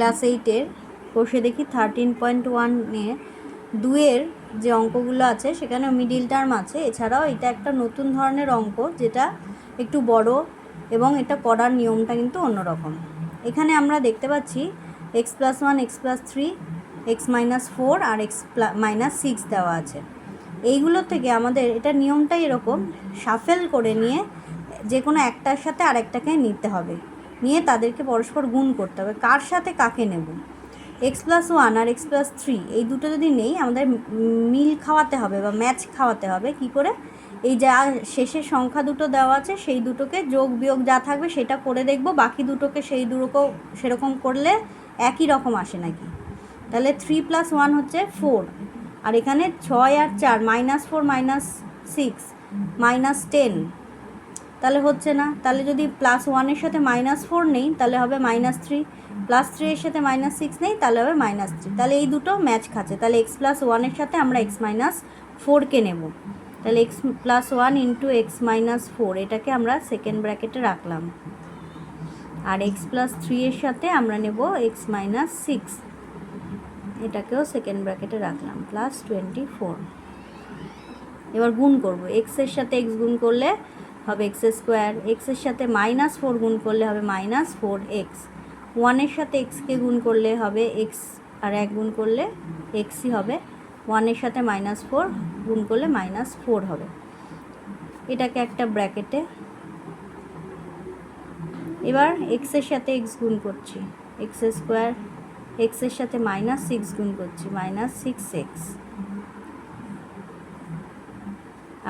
Class 8-এর কোষে দেখি 13.1-এ 2-এর যে অঙ্কগুলো আছে সেখানে মিডিল টার্ম আছে। এছাড়াও এটা একটা নতুন ধরনের অঙ্ক যেটা একটু বড় এবং এটা করার নিয়মটা কিন্তু অন্যরকম। এখানে আমরা দেখতে পাচ্ছি x+1, x+3, x-4 আর x-6 দেওয়া আছে। এইগুলোর থেকে আমাদের এটা নিয়মটাই এরকম, শাফেল করে নিয়ে যে কোনো একটার সাথে আরেকটাকে নিতে হবে, নিয়ে তাদেরকে পরস্পর গুণ করতে হবে। কার সাথে কাকে নেব? x+1 আর x+3 এই দুটো যদি নেই, আমাদের মিল খাওয়াতে হবে বা ম্যাচ খাওয়াতে হবে। কি করে? এই যা শেষের সংখ্যা দুটো দেওয়া আছে সেই দুটোকে যোগ বিয়োগ যা থাকবে সেটা করে দেখব, বাকি দুটোকে সেই দুটোকেও সেরকম করলে একই রকম আসে নাকি। তাহলে 3+1 হচ্ছে 4, আর এখানে 6 আর 4 -4 -6 -10, তাহলে হচ্ছে না। তাহলে যদি +1-এর সাথে -4 নেই তাহলে হবে -3, +3 এর সাথে -6 নেই তাহলে হবে -3। তাহলে এই দুটো ম্যাচ খাচ্ছে। তাহলে x+1-এর সাথে আমরা x-4কে নেব। তাহলে x+1 × x-4 এটাকে আমরা সেকেন্ড ব্র্যাকেটে রাখলাম, আর x+3-এর সাথে আমরা নেব x-6, এটাকেও সেকেন্ড ব্র্যাকেটে রাখলাম, +24। এবার গুণ করব। x-এর সাথে x গুণ করলে হবে x², x-এর সাথে -4 গুণ করলে হবে -4x, 1-এর সাথে x-কে গুণ করলে হবে x আর 1 গুণ করলে x-ই হবে, 1-এর সাথে -4 গুণ করলে -4 হবে। এটাকে একটা ব্র্যাকেটে। এবার x-এর সাথে x গুণ করছি, x², x-এর সাথে -6 গুণ করছি, -6x,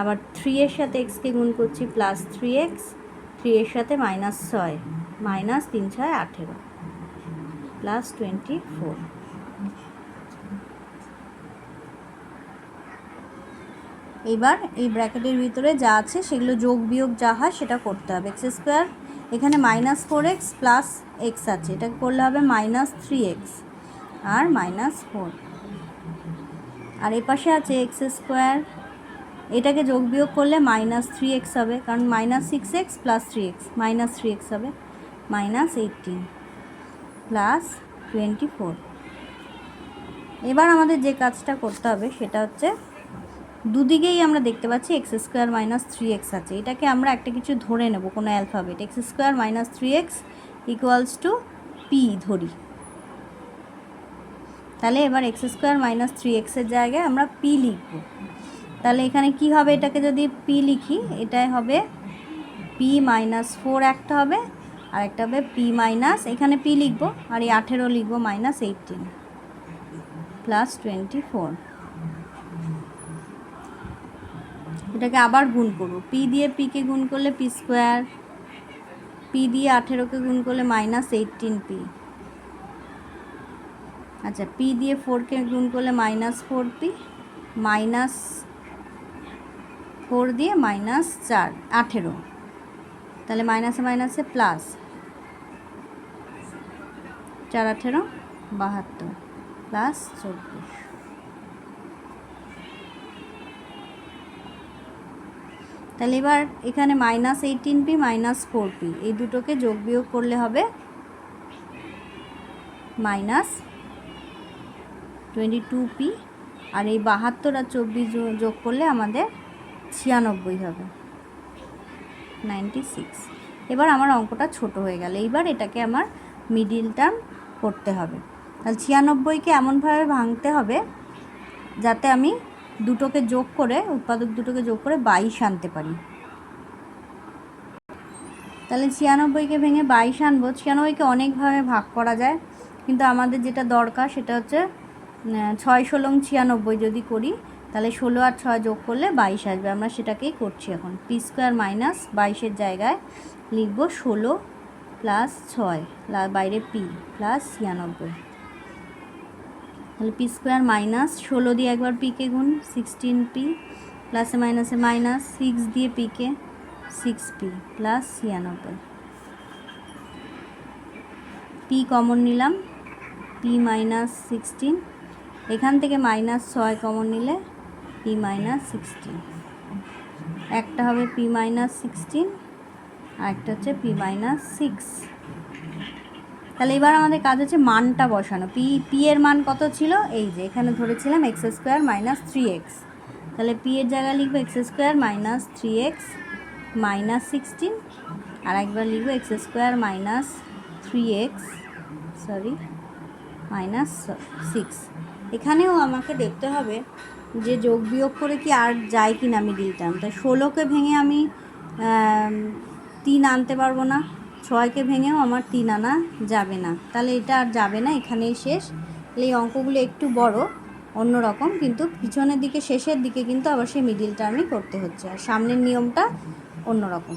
আবার 3-এর সাথে x-কে গুণ করছি, +3x, 3-এর সাথে -6, -3 × 6 18, +24। এবার এই ব্র্যাকেটের ভিতরে যা আছে সেগুলো যোগ বিয়োগ যা হয় সেটা করতে হবে। x², এখানে -4x + x আছে, এটা করলে হবে -3x আর -4, আর এ পাশে আছে x², এটাকে যোগ বিয়োগ করলে -3x হবে, কারণ -6x + 3x, -3x হবে, -18 +24। এবার আমাদের যে কাজটা করতে হবে সেটা হচ্ছে, দুদিকেই আমরা দেখতে পাচ্ছি x² - 3x আছে, এটাকে আমরা একটা কিছু ধরে নেব, কোনো অ্যালফাবেট। x² - 3x = p ধরি। তাহলে এবার x² - 3x এর জায়গায় আমরা p লিখব। তাহলে এখানে কি হবে? এটাকে যদি p লিখি, এটাই হবে p-4 একটা হবে, আর একটা হবে p-, এখানে p লিখব আর এই 18 লিখব, -18 +24। এটাকে আবার গুণ করব। p দিয়ে p কে গুণ করলে p², p দিয়ে 18কে গুণ করলে -18p, আচ্ছা p দিয়ে 4কে গুণ করলে -4p, -4 দিয়ে -4, 18, তাহলে মাইনাসে মাইনাসে প্লাস, 4 18 72 +24। তাহলে এবার এখানে -18p -4p এই দুটোকে যোগ বিয়োগ করলে হবে -22p, আর এই 72 আর 24 যোগ করলে আমাদের 96 হবে, 96। এবার আমার অঙ্কটা ছোট হয়ে গেল। এইবার এটাকে আমার মিডিল টার্ম করতে হবে। তাহলে 96কে এমনভাবে ভাঙতে হবে যাতে আমি দুটোকে যোগ করে, উৎপাদক দুটোকে যোগ করে 22 আনতে পারি। তাহলে 96কে ভেঙে 22 আনবো। 96কে অনেকভাবে ভাগ করা যায়, কিন্তু আমাদের যেটা দরকার সেটা হচ্ছে 6 × 16 = 96 যদি করি তাহলে 16 আর 6 যোগ করলে 22 আসবে। আমরা সেটাকেই করছি এখন। p² - 22-এর জায়গায় লিখব 16 + 6, বাইরে p, +96। তাহলে p² - 16 দিয়ে একবার p কে গুণ, 16p, প্লাসে মাইনাসে মাইনাস, 6 দিয়ে p কে, 6p +96। p কমন নিলাম, p - 16, এখান থেকে -6 কমন নিলে p - 16, একটা হবে p - 16 আর একটা হচ্ছে p - 6, তাহলে এবার আমাদের কাজ হচ্ছে মানটা বসানো। পি এর মান কত ছিল, এই যে এখানে ধরেছিলাম এক্স স্কোয়ার মাইনাস 3x, তাহলে পি এর জায়গায় লিখবো x square minus 3x minus 16, আর একবার লিখবো x square minus 3x minus 6। এখানেও আমাকে দেখতে হবে যে যোগ বিয়োগ করে কি আর যায় কি না মিডিল টার্ম। তাই 16কে ভেঙে আমি 3 আনতে পারবো না, 6কে ভেঙেও আমার 3 আনা যাবে না, তাহলে এটা আর যাবে না, এখানেই শেষ। তাহলে এই অঙ্কগুলো একটু বড় অন্যরকম, কিন্তু পিছনের দিকে শেষের দিকে কিন্তু আবার সেই মিডিল টার্মই করতে হচ্ছে, আর সামনের নিয়মটা অন্যরকম।